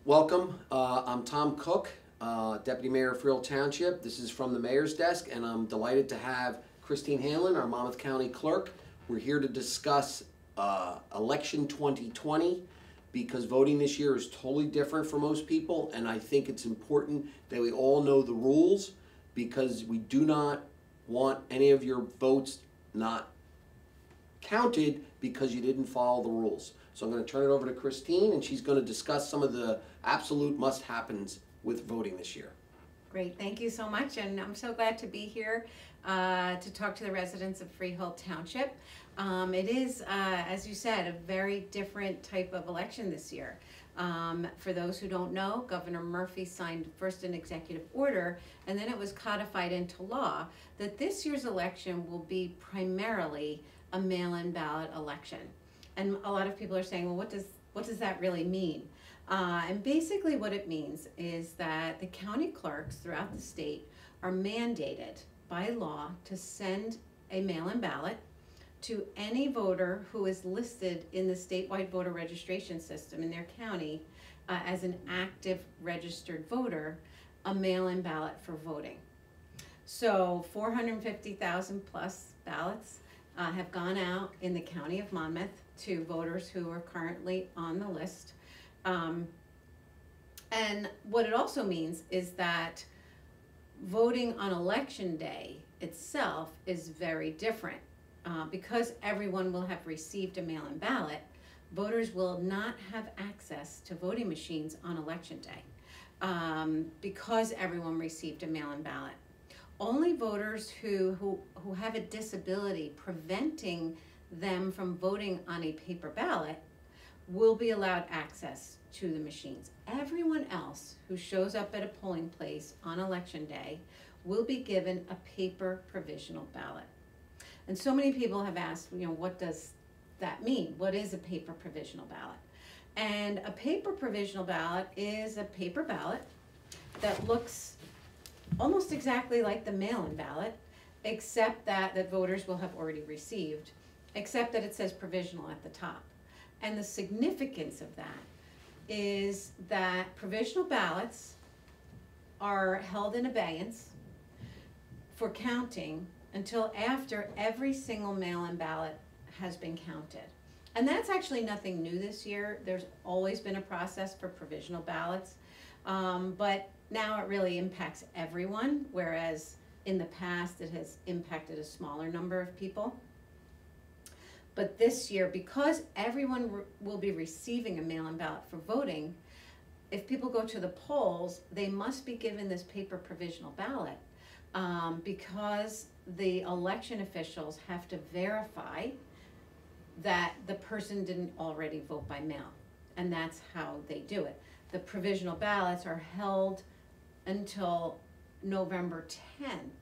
Welcome. I'm Tom Cook, Deputy Mayor of Friel Township. This is from the Mayor's Desk, and I'm delighted to have Christine Hanlon, our Monmouth County Clerk. We're here to discuss election 2020 because voting this year is totally different for most people, and I think it's important that we all know the rules because we do not want any of your votes not counted because you didn't follow the rules. So I'm going to turn it over to Christine, and she's going to discuss some of the absolute must-happens with voting this year. Great, thank you so much, and I'm so glad to be here to talk to the residents of Friel Township. It is, as you said, a very different type of election this year. For those who don't know, Governor Murphy signed first an executive order, and then it was codified into law that this year's election will be primarily a mail-in ballot election. And a lot of people are saying, well, what does that really mean? And basically what it means is that the county clerks throughout the state are mandated by law to send a mail-in ballot to any voter who is listed in the statewide voter registration system in their county as an active registered voter, a mail-in ballot for voting. So 450,000 plus ballots have gone out in the county of Monmouth to voters who are currently on the list. And what it also means is that voting on election day itself is very different. Because everyone will have received a mail-in ballot, voters will not have access to voting machines on election day because everyone received a mail-in ballot. Only voters who have a disability preventing them from voting on a paper ballot will be allowed access to the machines. Everyone else who shows up at a polling place on election day will be given a paper provisional ballot. And so many people have asked, what does that mean? What is a paper provisional ballot? And a paper provisional ballot is a paper ballot that looks almost exactly like the mail-in ballot, except that voters will have already received, except that it says provisional at the top. And the significance of that is that provisional ballots are held in abeyance for counting until after every single mail-in ballot has been counted. And that's actually nothing new this year. There's always been a process for provisional ballots, but now it really impacts everyone, whereas in the past it has impacted a smaller number of people. But this year, because everyone will be receiving a mail-in ballot for voting, if people go to the polls, they must be given this paper provisional ballot because the election officials have to verify that the person didn't already vote by mail, and that's how they do it. The provisional ballots are held until November 10th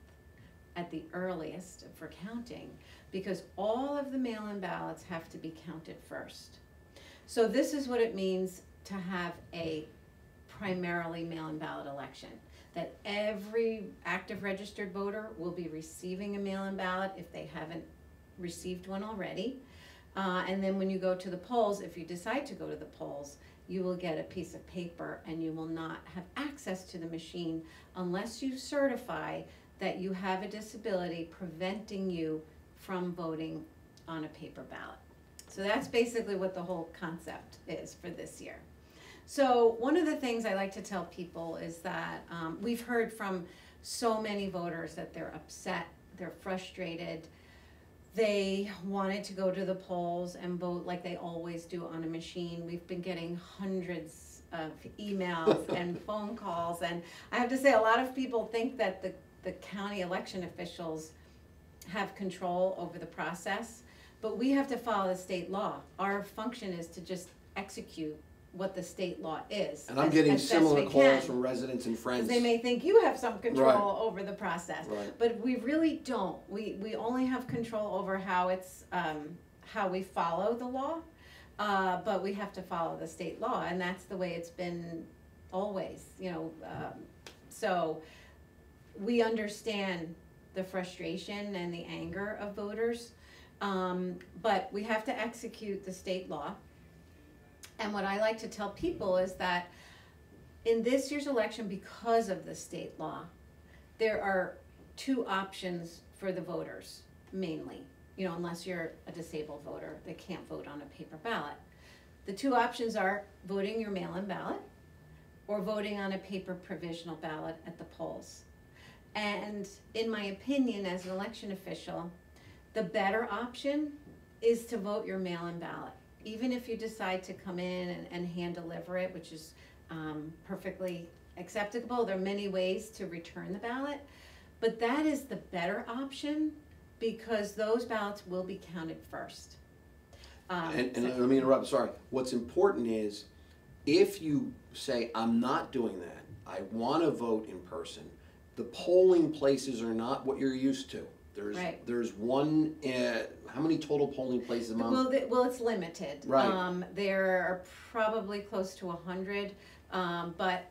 at the earliest for counting, because all of the mail-in ballots have to be counted first. So this is what it means to have a primarily mail-in ballot election, that every active registered voter will be receiving a mail-in ballot if they haven't received one already. And then when you go to the polls, if you decide to go to the polls, you will get a piece of paper and you will not have access to the machine unless you certify that you have a disability preventing you from voting on a paper ballot. So that's basically what the whole concept is for this year. So one of the things I like to tell people is that we've heard from so many voters that they're upset, they're frustrated, they wanted to go to the polls and vote like they always do on a machine. We've been getting hundreds of emails and phone calls, and I have to say a lot of people think that the county election officials have control over the process, but we have to follow the state law. Our function is to just execute what the state law is. And I'm getting similar calls from residents and friends. They may think you have some control over the process, right. But we really don't. We only have control over how it's how we follow the law, but we have to follow the state law, and that's the way it's been always. So we understand the frustration and the anger of voters, but we have to execute the state law. And what I like to tell people is that In this year's election, because of the state law, there are two options for the voters, mainly. You know, unless you're a disabled voter that can't vote on a paper ballot. The two options are voting your mail-in ballot or voting on a paper provisional ballot at the polls. And in my opinion, as an election official, the better option is to vote your mail-in ballot. Even if you decide to come in and hand deliver it, which is perfectly acceptable. There are many ways to return the ballot, but that is the better option because those ballots will be counted first. And let me interrupt, sorry. What's important is if you say, I'm not doing that, I want to vote in person, the polling places are not what you're used to. There's one, how many total polling places, Mom? Well, it's limited. Right. There are probably close to 100, but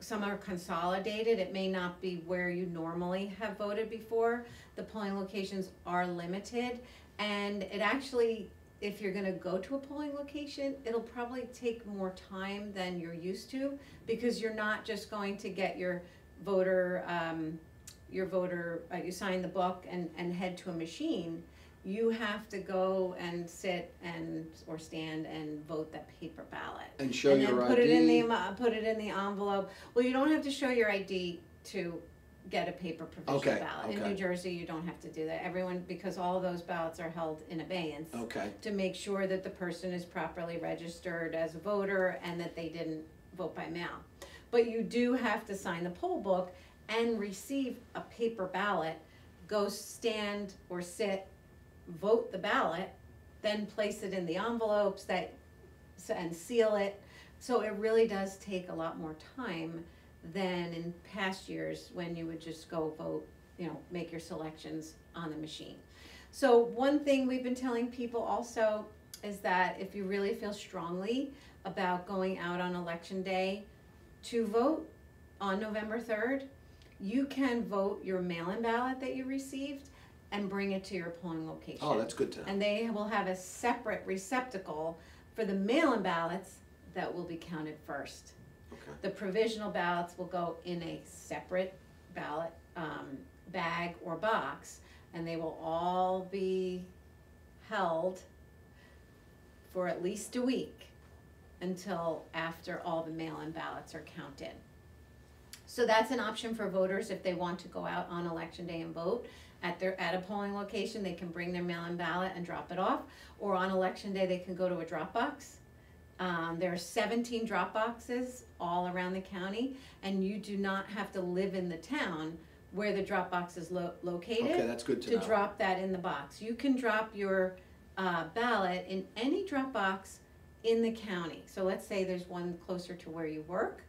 some are consolidated. It may not be where you normally have voted before. The polling locations are limited, and it actually, if you're gonna go to a polling location, it'll probably take more time than you're used to because you're not just going to get your voter, you sign the book and head to a machine. You have to go and sit or stand and vote that paper ballot. And show your ID. Put it in the envelope. Well, you don't have to show your ID to get a paper provisional ballot. In New Jersey, you don't have to do that. Everyone, because all of those ballots are held in abeyance. To make sure that the person is properly registered as a voter and that they didn't vote by mail. But you do have to sign the poll book and receive a paper ballot, go stand or sit, vote the ballot, then place it in the envelopes and seal it. So it really does take a lot more time than in past years when you would just go vote, make your selections on the machine. So one thing we've been telling people also is that if you really feel strongly about going out on election day to vote on November 3rd, you can vote your mail-in ballot that you received and bring it to your polling location. Oh, that's good to know. And they will have a separate receptacle for the mail-in ballots that will be counted first. Okay. The provisional ballots will go in a separate ballot bag or box, and they will all be held for at least a week until after all the mail-in ballots are counted. So that's an option for voters if they want to go out on election day and vote. At a polling location, they can bring their mail-in ballot and drop it off, or on election day, they can go to a drop box. There are 17 drop boxes all around the county, and you do not have to live in the town where the drop box is located. Okay, that's good to know. Drop that in the box. You can drop your ballot in any drop box in the county. So let's say there's one closer to where you work,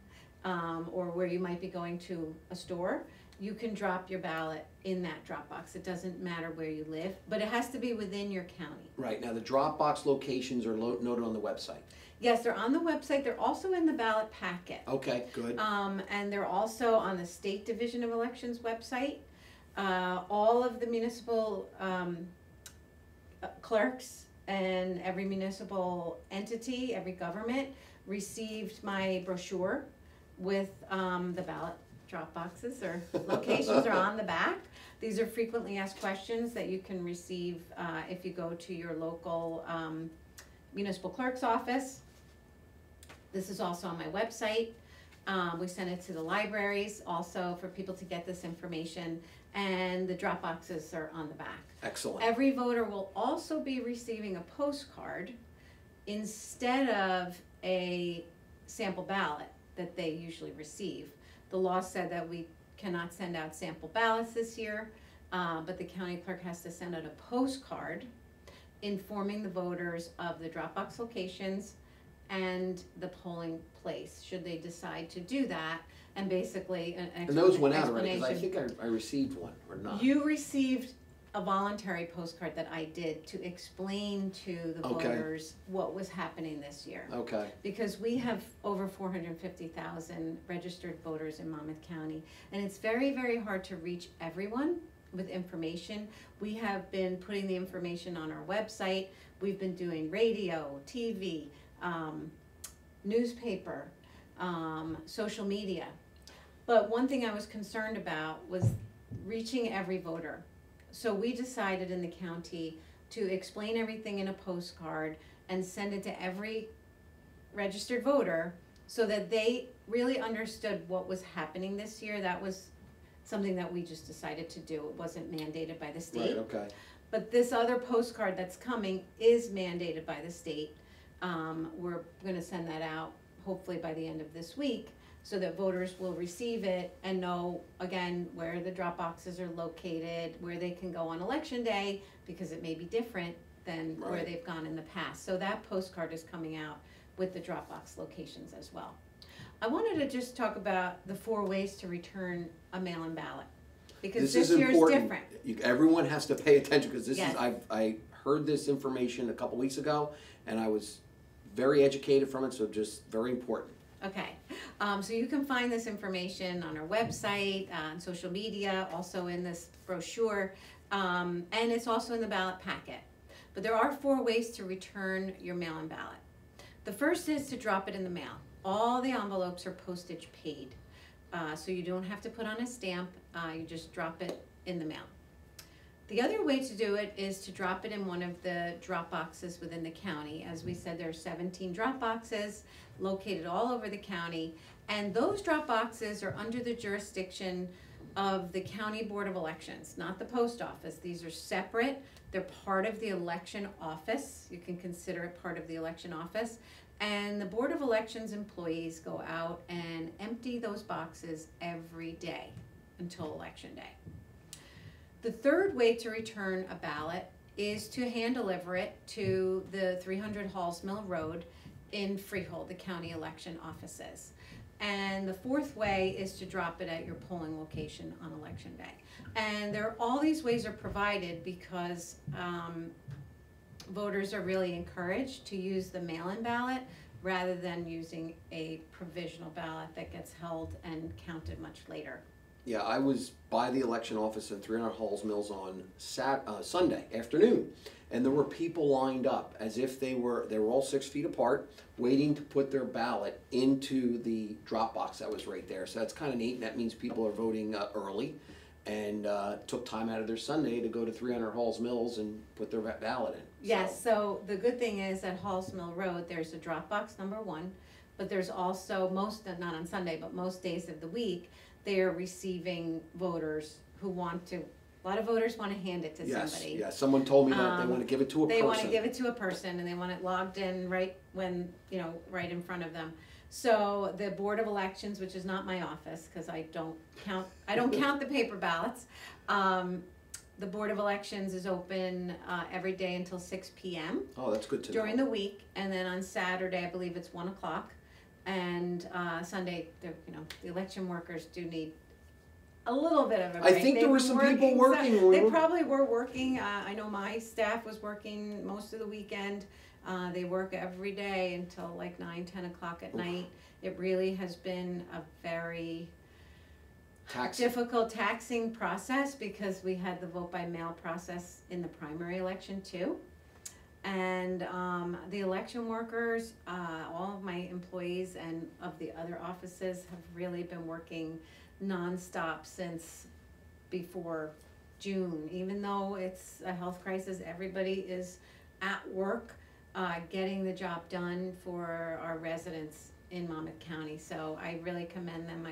or where you might be going to a store. You can drop your ballot in that drop box. It doesn't matter where you live, but it has to be within your county. Right, now the drop box locations are noted on the website. Yes, they're on the website. They're also in the ballot packet. Okay, good. And they're also on the State Division of Elections website. All of the municipal clerks and every municipal entity, every government received my brochure with the ballot drop boxes or locations are on the back. These are frequently asked questions that you can receive if you go to your local municipal clerk's office. This is also on my website. We send it to the libraries also for people to get this information, and the drop boxes are on the back. Excellent. Every voter will also be receiving a postcard instead of a sample ballot that they usually receive. The law said that we cannot send out sample ballots this year, but the county clerk has to send out a postcard informing the voters of the drop box locations and the polling place, should they decide to do that, and basically and those went out already, because I think I received one, or not. You received a voluntary postcard that I did to explain to the voters what was happening this year. Okay. Because we have over 450,000 registered voters in Monmouth County, and it's very, very hard to reach everyone with information. We have been putting the information on our website. We've been doing radio, TV, newspaper, social media. But one thing I was concerned about was reaching every voter. So we decided in the county to explain everything in a postcard and send it to every registered voter so that they really understood what was happening this year. That was something that we just decided to do. It wasn't mandated by the state. Right, okay. But this other postcard that's coming is mandated by the state. We're gonna send that out hopefully by the end of this week so that voters will receive it and know, again, where the drop boxes are located, where they can go on election day, because it may be different than where Right. they've gone in the past. So that postcard is coming out with the drop box locations as well. I wanted to just talk about the 4 ways to return a mail-in ballot, because this year's different. Everyone has to pay attention, because this Yes. is, I heard this information a couple weeks ago, and I was very educated from it, so just very important. Okay, so you can find this information on our website, on social media, also in this brochure, and it's also in the ballot packet. But there are 4 ways to return your mail-in ballot. The first is to drop it in the mail. All the envelopes are postage paid, so you don't have to put on a stamp, you just drop it in the mail. The other way to do it is to drop it in one of the drop boxes within the county. As we said, there are 17 drop boxes located all over the county, and those drop boxes are under the jurisdiction of the County Board of Elections, not the post office. These are separate. They're part of the election office. You can consider it part of the election office. And the Board of Elections employees go out and empty those boxes every day until election day. The third way to return a ballot is to hand deliver it to the 300 Halls Mill Road in Freehold, the county election offices. And the fourth way is to drop it at your polling location on election day. And all these ways are provided because voters are really encouraged to use the mail-in ballot rather than using a provisional ballot that gets held and counted much later. Yeah, I was by the election office at 300 Halls Mills on Sunday afternoon, and there were people lined up as if they were all 6 feet apart, waiting to put their ballot into the drop box that was right there. So that's kind of neat. That means people are voting early, and took time out of their Sunday to go to 300 Halls Mills and put their ballot in. Yes, so the good thing is at Halls Mill Road, there's a drop box number 1, but there's also not on Sunday, but most days of the week, they are receiving voters who want to, a lot of voters want to hand it to somebody. Yes, someone told me that they want to give it to a person. They want to give it to a person and they want it logged in right when, right in front of them. So the Board of Elections, which is not my office, because I don't count the paper ballots. The Board of Elections is open every day until 6 p.m. Oh, that's good to know. During the week, and then on Saturday, I believe it's 1 o'clock. And Sunday, the election workers do need a little bit of a break. I think there were some people working. They probably were working. I know my staff was working most of the weekend. They work every day until like 9, 10 o'clock at night. It really has been a very difficult, taxing process because we had the vote by mail process in the primary election too. And the election workers, all of my employees and of the other offices have really been working nonstop since before June. Even though it's a health crisis, everybody is at work getting the job done for our residents in Monmouth County. So I really commend them.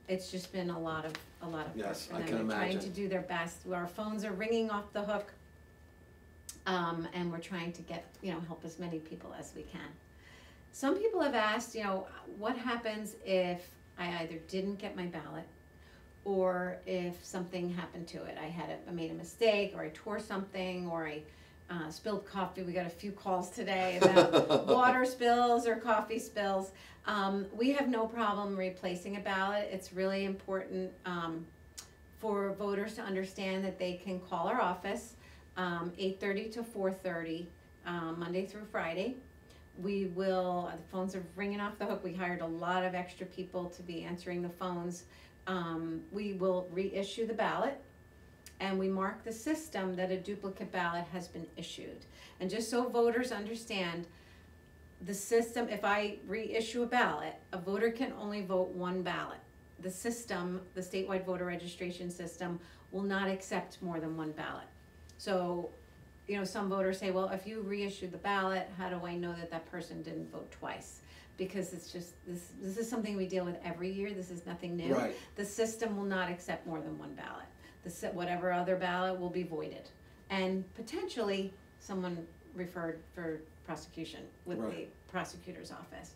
It's just been a lot of work Yes, for I them. can They're trying imagine. to do their best. Our phones are ringing off the hook. And we're trying to get, help as many people as we can. Some people have asked, what happens if I either didn't get my ballot or if something happened to it. I made a mistake, or I tore something, or I spilled coffee. We got a few calls today about water spills or coffee spills. We have no problem replacing a ballot. It's really important for voters to understand that they can call our office 8:30 to 4:30, Monday through Friday. The phones are ringing off the hook. We hired a lot of extra people to be answering the phones. We will reissue the ballot, and we mark the system that a duplicate ballot has been issued. And just so voters understand, The system, if I reissue a ballot, a voter can only vote one ballot. The system, the statewide voter registration system, will not accept more than one ballot. So, you know, some voters say, well, if you reissue the ballot, how do I know that that person didn't vote twice? Because it's just, this is something we deal with every year, this is nothing new. Right. The system will not accept more than one ballot. Whatever other ballot will be voided. And potentially, someone referred for prosecution with the prosecutor's office.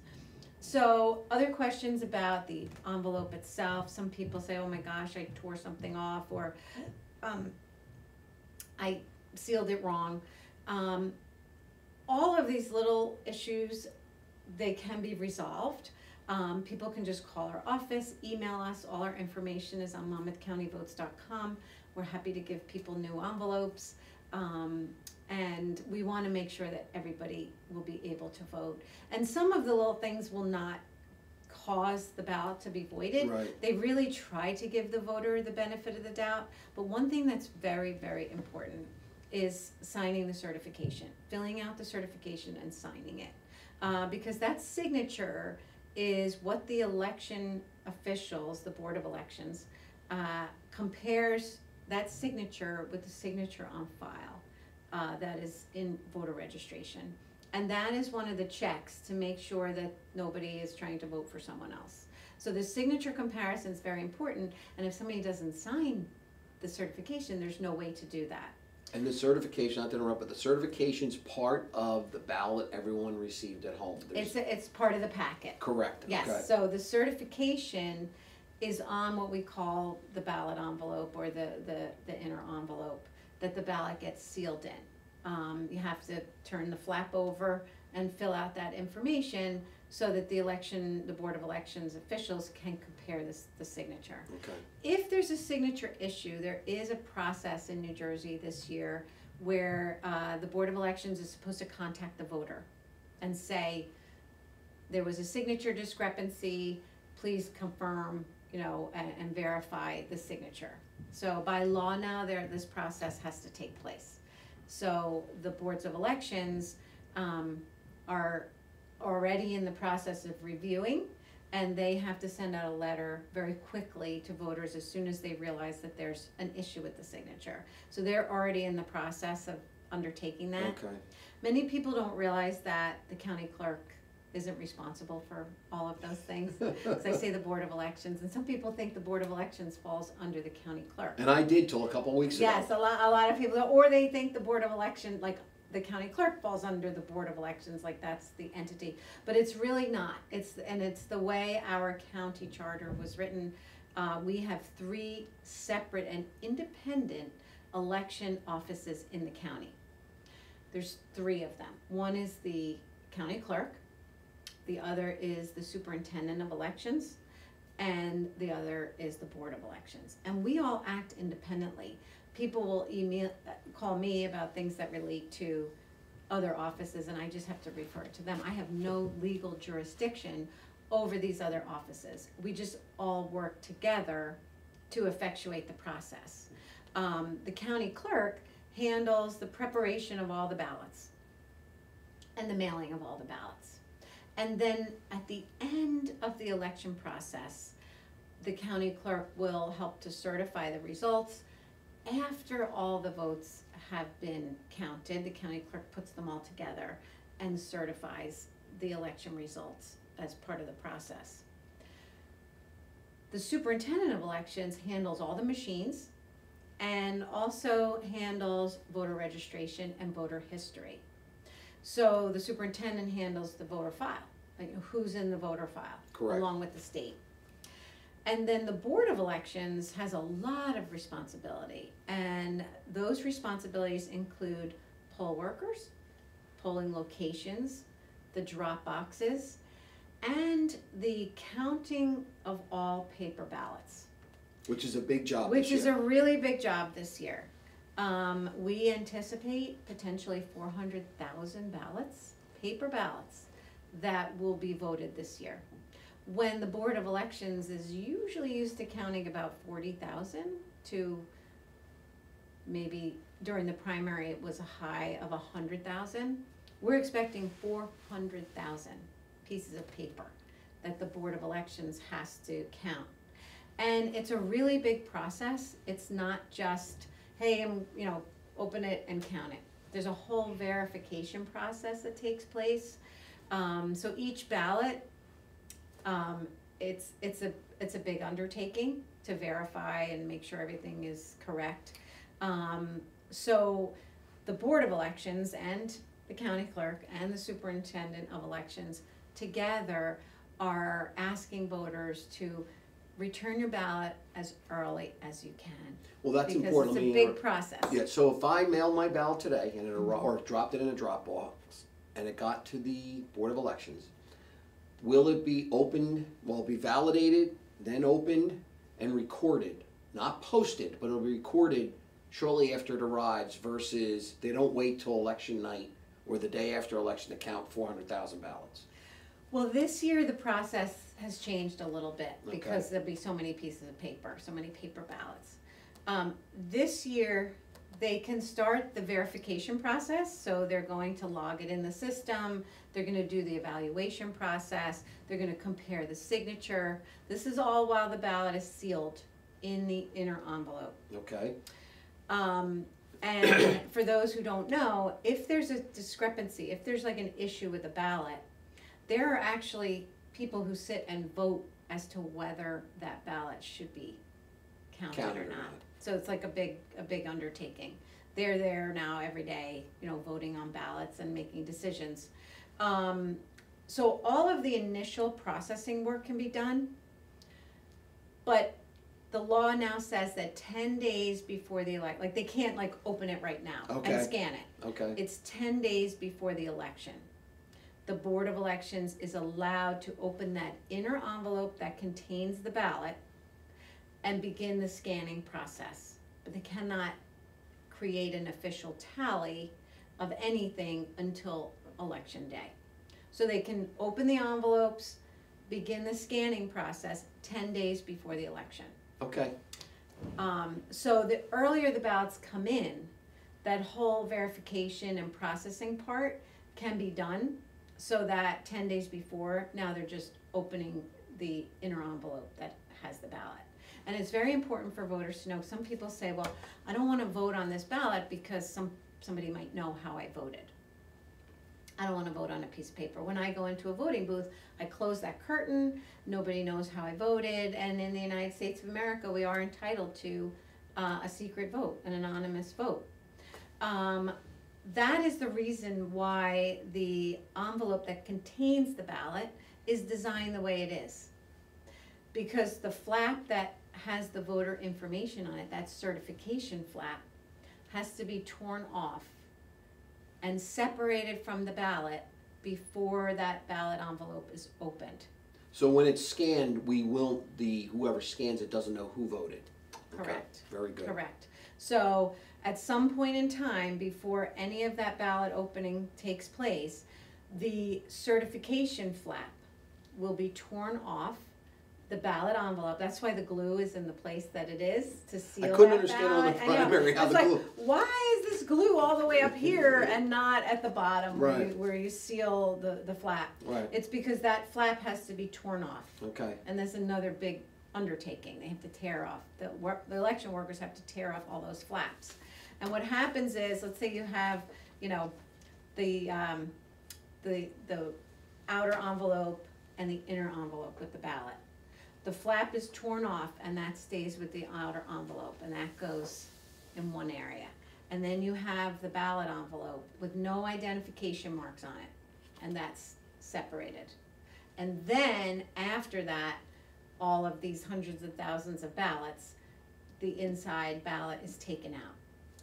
So, other questions about the envelope itself. Some people say, oh my gosh, I tore something off, or I sealed it wrong. All of these little issues, they can be resolved. People can just call our office, email us. All our information is on monmouthcountyvotes.com. We're happy to give people new envelopes. And we want to make sure that everybody will be able to vote. And some of the little things will not cause the ballot to be voided. Right. They really try to give the voter the benefit of the doubt. But one thing that's very, very important is signing the certification, filling out the certification and signing it. Because that signature is what the election officials, the Board of Elections, compares that signature with the signature on file that is in voter registration. And that is one of the checks to make sure that nobody is trying to vote for someone else. So the signature comparison is very important, and if somebody doesn't sign the certification, there's no way to do that. And the certification, not to interrupt, but the certification's part of the ballot everyone received at home. It's part of the packet. Correct. Yes, okay. So so the certification is on what we call the ballot envelope, or the inner envelope that the ballot gets sealed in. You have to turn the flap over and fill out that information so that the Board of Elections officials can compare the signature. Okay. If there's a signature issue, there is a process in New Jersey this year where the Board of Elections is supposed to contact the voter and say, there was a signature discrepancy, please confirm, you know, and verify the signature. So by law now, this process has to take place. So the boards of elections are already in the process of reviewing, and they have to send out a letter very quickly to voters as soon as they realize that there's an issue with the signature. So they're already in the process of undertaking that. Okay. Many people don't realize that the county clerk isn't responsible for all of those things. Because I say the Board of Elections, and some people think the Board of Elections falls under the county clerk. And I did till a couple weeks ago. Yes, a lot of people, or they think the Board of Election, like the county clerk falls under the Board of Elections, like that's the entity. But it's really not. It's the way our county charter was written. We have 3 separate and independent election offices in the county. There's 3 of them. One is the county clerk, the other is the superintendent of elections, and the other is the Board of Elections. And we all act independently. People will call me about things that relate to other offices, and I just have to refer it to them. I have no legal jurisdiction over these other offices. We just all work together to effectuate the process. The county clerk handles the preparation of all the ballots and the mailing of all the ballots. And then at the end of the election process, the county clerk will help to certify the results. After all the votes have been counted, the county clerk puts them all together and certifies the election results as part of the process. The superintendent of elections handles all the machines and also handles voter registration and voter history. So the superintendent handles the voter file, like who's in the voter file, Correct. Along with the state. And then the Board of Elections has a lot of responsibility, and those responsibilities include poll workers, polling locations, the drop boxes, and the counting of all paper ballots. Which is a big job Which this is year. a really big job this year. We anticipate potentially 400,000 ballots, paper ballots, that will be voted this year. When the Board of Elections is usually used to counting about 40,000 to maybe during the primary it was a high of 100,000. we're expecting 400,000 pieces of paper that the Board of Elections has to count. And it's a really big process. It's not just, hey, open it and count it. There's a whole verification process that takes place. So each ballot, it's a big undertaking to verify and make sure everything is correct. So the Board of Elections and the county clerk and the superintendent of elections together are asking voters to return your ballot as early as you can. Well, that's because important. It's a big process. Yeah, so if I mailed my ballot today and or dropped it in a drop box and it got to the Board of Elections, will it be opened, will it be validated, then opened and recorded? Not posted, but it'll be recorded shortly after it arrives versus they don't wait till election night or the day after election to count 400,000 ballots. Well, this year the process has changed a little bit because there'll be so many pieces of paper, so many paper ballots. This year they can start the verification process, so they're going to log it in the system, they're going to do the evaluation process, they're going to compare the signature. This is all while the ballot is sealed in the inner envelope. Okay. And for those who don't know, if there's a discrepancy, if there's like an issue with a ballot, there are actually people who sit and vote as to whether that ballot should be counted or not. So it's like a big undertaking. They're there now every day, voting on ballots and making decisions. So all of the initial processing work can be done, but the law now says that 10 days before the election, like they can't open it right now and scan it. Okay. It's 10 days before the election. The Board of Elections is allowed to open that inner envelope that contains the ballot and begin the scanning process. But they cannot create an official tally of anything until election day. So they can open the envelopes, begin the scanning process 10 days before the election. Okay. So the earlier the ballots come in, that whole verification and processing part can be done. So that 10 days before, now they're just opening the inner envelope that has the ballot. And it's very important for voters to know. Some people say, well, I don't want to vote on this ballot because somebody might know how I voted. I don't want to vote on a piece of paper. When I go into a voting booth, I close that curtain. Nobody knows how I voted. And in the United States of America, we are entitled to a secret vote, an anonymous vote. That is the reason why the envelope that contains the ballot is designed the way it is. Because the flap that has the voter information on it, that certification flap, has to be torn off and separated from the ballot before that ballot envelope is opened. So when it's scanned, whoever scans it doesn't know who voted. Correct. Okay. Very good. Correct. So at some point in time, before any of that ballot opening takes place, the certification flap will be torn off the ballot envelope. That's why the glue is in the place that it is to seal that ballot. I couldn't understand on the primary how the glue. Why is this glue all the way up here and not at the bottom Right. where you seal the flap? Right. It's because that flap has to be torn off. Okay. And that's another big undertaking. They have to tear off, the election workers have to tear off all those flaps. And what happens is, let's say you have, the outer envelope and the inner envelope with the ballot. The flap is torn off and that stays with the outer envelope and that goes in one area. And then you have the ballot envelope with no identification marks on it, and that's separated. And then after that, all of these hundreds of thousands of ballots, the inside ballot is taken out.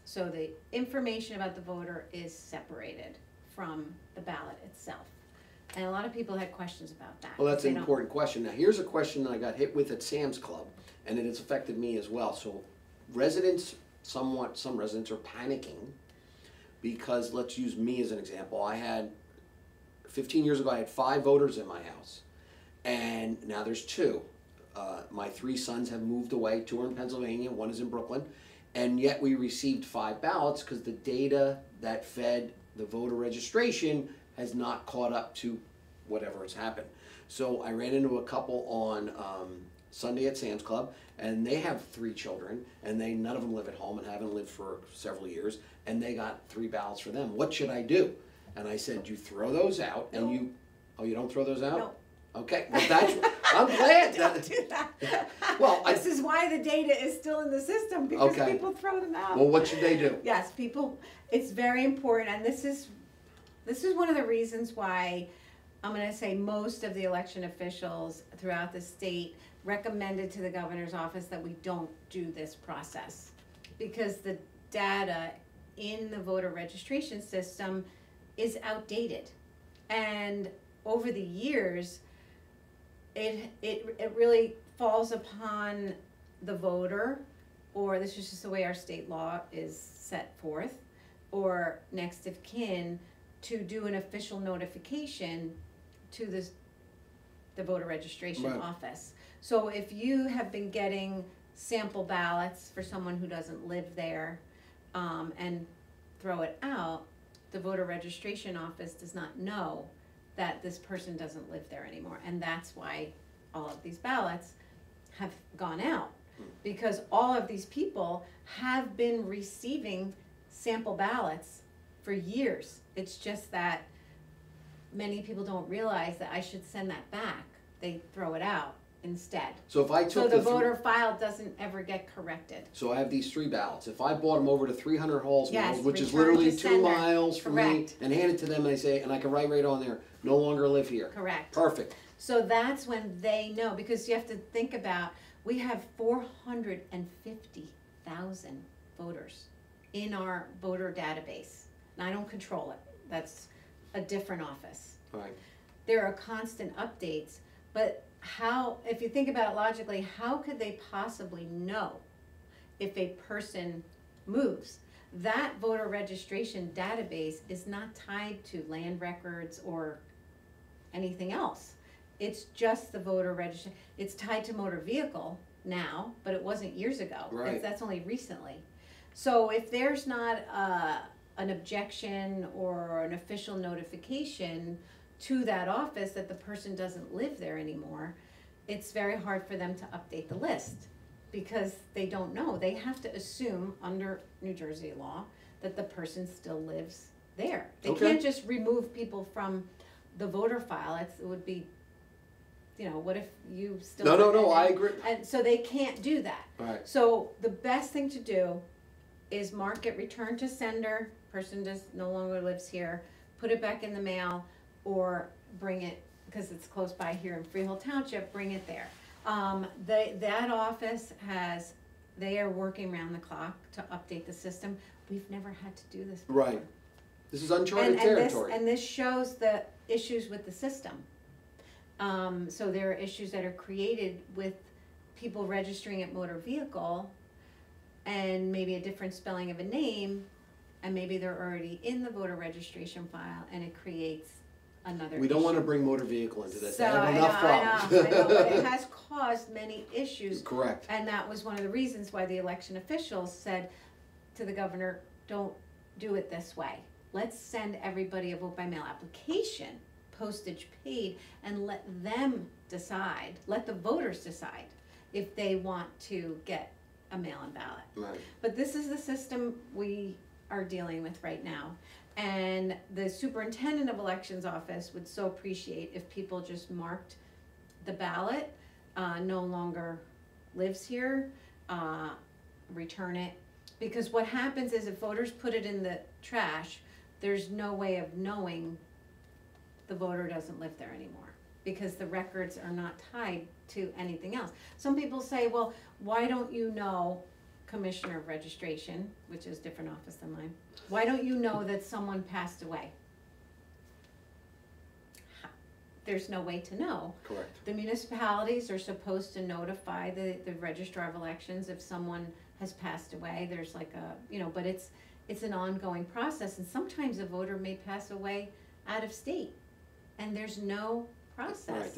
So the information about the voter is separated from the ballot itself. And a lot of people had questions about that. Well, that's an important question. Now, here's a question that I got hit with at Sam's Club, and it has affected me as well. So some residents are panicking because, let's use me as an example. 15 years ago, I had 5 voters in my house, and now there's 2. My 3 sons have moved away. 2 are in Pennsylvania, 1 is in Brooklyn, and yet we received 5 ballots because the data that fed the voter registration has not caught up to whatever has happened. So I ran into a couple on Sunday at Sam's Club, and they have 3 children, and none of them live at home and haven't lived for several years, and they got 3 ballots for them. What should I do? And I said, you throw those out, and No. you don't throw those out? No. Okay, well I'm glad. Don't do that. Well, this is why the data is still in the system, because Okay. people throw them out. Well, what should they do? Yes, people, it's very important, and this is one of the reasons why I'm going to say most of the election officials throughout the state recommended to the governor's office that we don't do this process, because the data in the voter registration system is outdated, and over the years it really falls upon the voter, or this is just the way our state law is set forth, or next of kin, to do an official notification to the voter registration Right. office. So if you have been getting sample ballots for someone who doesn't live there, and throw it out, the voter registration office does not know that this person doesn't live there anymore. And that's why all of these ballots have gone out, because all of these people have been receiving sample ballots for years. It's just that many people don't realize that I should send that back. They throw it out instead. So if I So took the voter file doesn't ever get corrected. So I have these 3 ballots. If I brought them over to 300 Halls Yes, Mills, which is return to literally 2 sender. miles from me, Correct. and hand it to them, and I say, and I can write right on there, no longer live here. Correct. Perfect. So that's when they know, because you have to think about, we have 450,000 voters in our voter database. And I don't control it. That's a different office. All right. There are constant updates, but how, if you think about it logically, how could they possibly know if a person moves? That voter registration database is not tied to land records or anything else. It's just the voter registration. It's tied to motor vehicle now, but it wasn't years ago. Right. That's only recently. So if there's not an objection or an official notification to that office that the person doesn't live there anymore, it's very hard for them to update the list, because they don't know. They have to assume under New Jersey law that the person still lives there. They Okay. can't just remove people from the voter file. It would be, what if you still No, live I there? agree. And so they can't do that. All right. So the best thing to do is mark it return to sender, person just no longer lives here, put it back in the mail, or bring it, because it's close by here in Freehold Township, bring it there. That office they are working round the clock to update the system. We've never had to do this before. Right. This is uncharted territory. And this shows the issues with the system. So there are issues that are created with people registering at motor vehicle and maybe a different spelling of a name, and maybe they're already in the voter registration file, and it creates another We don't issue. want to bring motor vehicle into this. So I have enough problems. I know, but it has caused many issues. Correct. And that was one of the reasons why the election officials said to the governor, don't do it this way. Let's send everybody a vote by mail application, postage paid, and let them decide, let the voters decide if they want to get a mail-in ballot. Right. But this is the system we are dealing with right now. And the superintendent of elections office would so appreciate if people just marked the ballot, no longer lives here, return it. Because what happens is if voters put it in the trash, there's no way of knowing the voter doesn't live there anymore, because the records are not tied to anything else. Some people say, well, why don't you know, Commissioner of Registration, which is a different office than mine, why don't you know that someone passed away? There's no way to know. Correct. The municipalities are supposed to notify the registrar of elections if someone has passed away. There's like a, but it's an ongoing process, and sometimes a voter may pass away out of state, and there's no process. Right.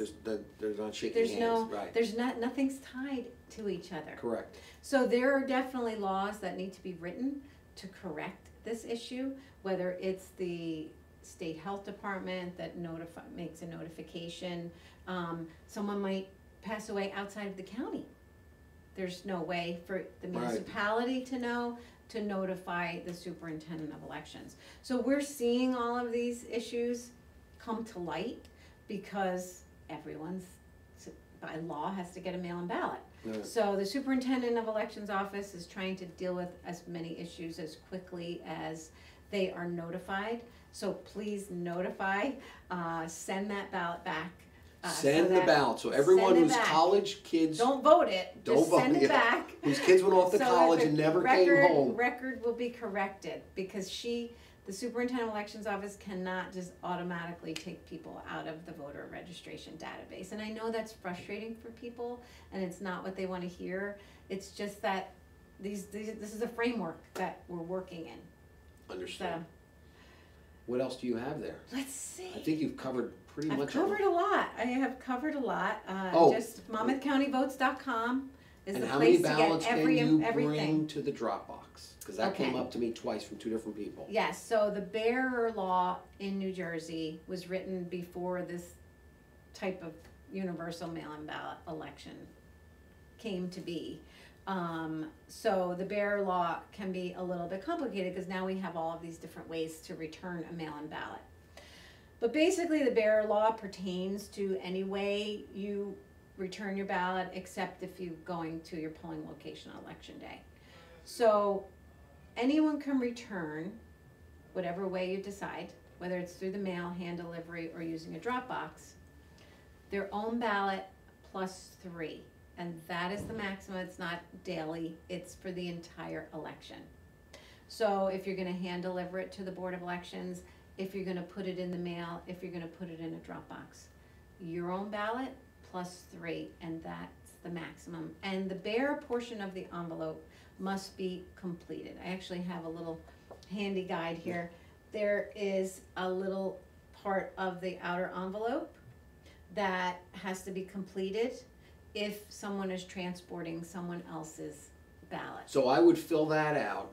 There's not shaking hands. Right. There's nothing's tied to each other. Correct. So there are definitely laws that need to be written to correct this issue, whether it's the state health department that makes a notification. Someone might pass away outside of the county. There's no way for the municipality to know, to notify the superintendent of elections. So we're seeing all of these issues come to light because everyone's, by law, has to get a mail-in ballot. Right. So the superintendent of elections office is trying to deal with as many issues as quickly as they are notified. So please notify, send that ballot back. Send the ballot, so everyone whose college kids. Don't vote it, just send it back. Whose kids went off to college and never came home. Record will be corrected, because the superintendent of elections office cannot just automatically take people out of the voter registration database. And I know that's frustrating for people, and it's not what they want to hear. It's just that this is a framework that we're working in. Understood. So, what else do you have there? let's see. I think you've covered pretty much. I've covered a lot. I have covered a lot. Just monmouthcountyvotes.com is the how many place to get ballots can you everything. bring to the Dropbox? Because that came up to me twice from 2 different people. Yes, so the bearer law in New Jersey was written before this type of universal mail-in ballot election came to be. So the bearer law can be a little bit complicated because now we have all of these different ways to return a mail-in ballot. But basically the bearer law pertains to any way you return your ballot except if you're going to your polling location on election day. So anyone can return, whatever way you decide, whether it's through the mail, hand delivery, or using a drop box, their own ballot +3. And that is the maximum. It's not daily, it's for the entire election. So if you're gonna hand deliver it to the Board of Elections, if you're gonna put it in the mail, if you're gonna put it in a drop box, your own ballot +3, and that's the maximum. And the bearer portion of the envelope must be completed. I actually have a little handy guide here. There is a little part of the outer envelope that has to be completed if someone is transporting someone else's ballot. So I would fill that out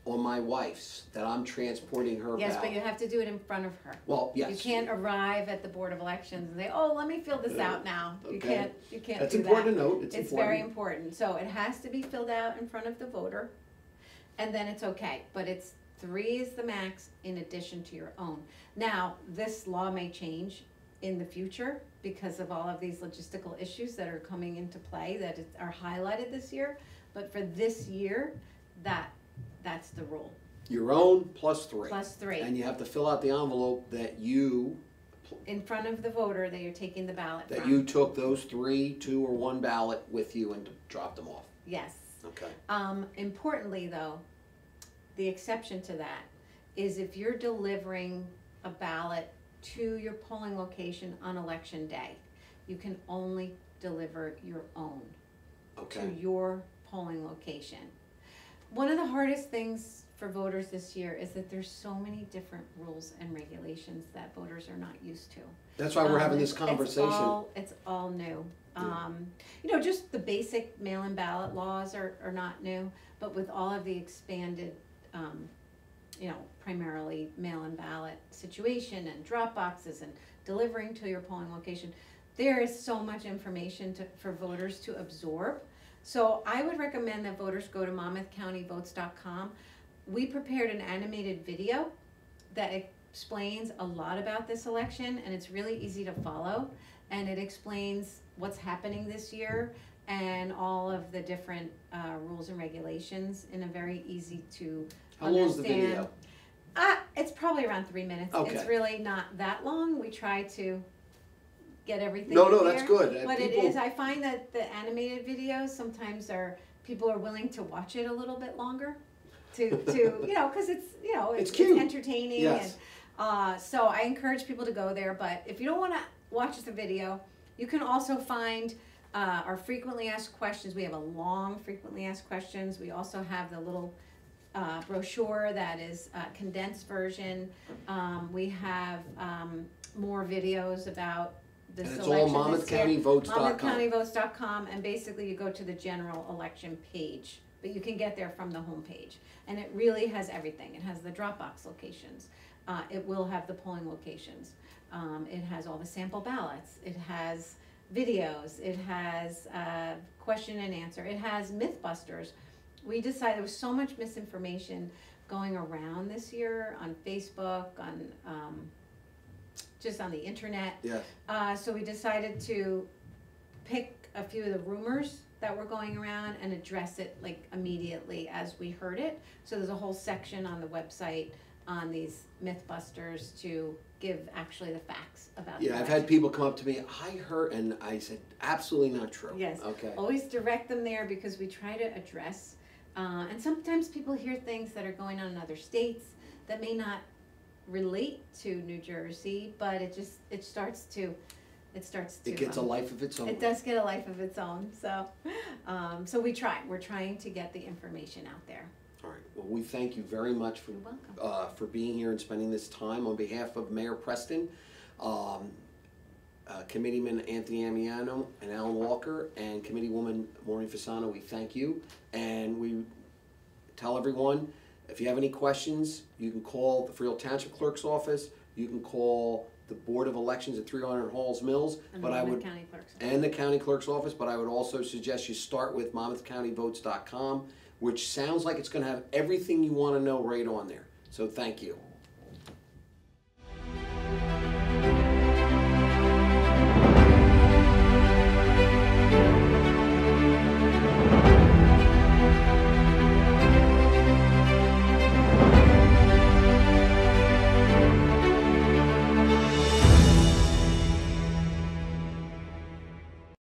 on my wife's, that I'm transporting her Yes, ballot. but you have to do it in front of her. Well, yes. You can't arrive at the Board of Elections and say, oh, let me fill this out now. You Okay. can't That's do important that. to note. It's very important. So it has to be filled out in front of the voter, and then it's okay. But it's 3 is the max in addition to your own. Now, this law may change in the future because of all of these logistical issues that are coming into play that are highlighted this year. But for this year, that's the rule. Your own +3. +3. And you have to fill out the envelope that you, In front of the voter that you're taking the ballot that from. you took those 3, 2, or 1 ballot with you and dropped them off. Yes. Okay. Importantly though, the exception to that is if you're delivering a ballot to your polling location on election day, you can only deliver your own to your polling location. One of the hardest things for voters this year is that there's so many different rules and regulations that voters are not used to. That's why we're having this conversation. It's all new. Just the basic mail-in ballot laws are not new, but with all of the expanded, primarily mail-in ballot situation and drop boxes and delivering to your polling location, there is so much information for voters to absorb. So I would recommend that voters go to monmouthcountyvotes.com. We prepared an animated video that explains a lot about this election, and it's really easy to follow, and it explains what's happening this year and all of the different rules and regulations in a very easy to How long is the understand. video? It's probably around 3 minutes. Okay. It's really not that long. We try to get everything No, in no, there, that's good. but People- it is, I find that the animated videos sometimes people are willing to watch it a little bit longer to because it's cute. entertaining. Yes. And so I encourage people to go there, but if you don't want to watch the video, you can also find our frequently asked questions. We have a long frequently asked questions. We also have the little brochure that is a condensed version. We have more videos about this And it's election all this year. monmouthcountyvotes.com. monmouthcountyvotes.com, and basically you go to the general election page but you can get there from the homepage. And it really has everything. It has the Dropbox locations. It will have the polling locations. It has all the sample ballots. It has videos. It has question and answer. It has Mythbusters. We decided there was so much misinformation going around this year on Facebook, on just on the internet. Yes. So we decided to pick a few of the rumors that were going around and address it like immediately as we heard it. So there's a whole section on the website on these Mythbusters to give actually the facts about the Yeah, I've election. had people come up to me, I heard, and I said, absolutely not true. Yes. Okay. Always direct them there because we try to address, and sometimes people hear things that are going on in other states that may not relate to New Jersey, but it starts to. It gets a life of its own. It does get a life of its own. So, so we're trying to get the information out there. All right. Well, we thank you very much for You're welcome. For being here and spending this time on behalf of Mayor Preston, Committeeman Anthony Amiano and Alan Walker, and Committeewoman Maureen Fasano. We thank you, and we tell everyone if you have any questions, you can call the Freehold Township Clerk's office. You can call the Board of Elections at 300 Halls Mills, And but the I Monmouth would County Clerk's Office. and the county clerk's office. But I would also suggest you start with monmouthcountyvotes.com, which sounds like it's going to have everything you want to know right on there. So thank you.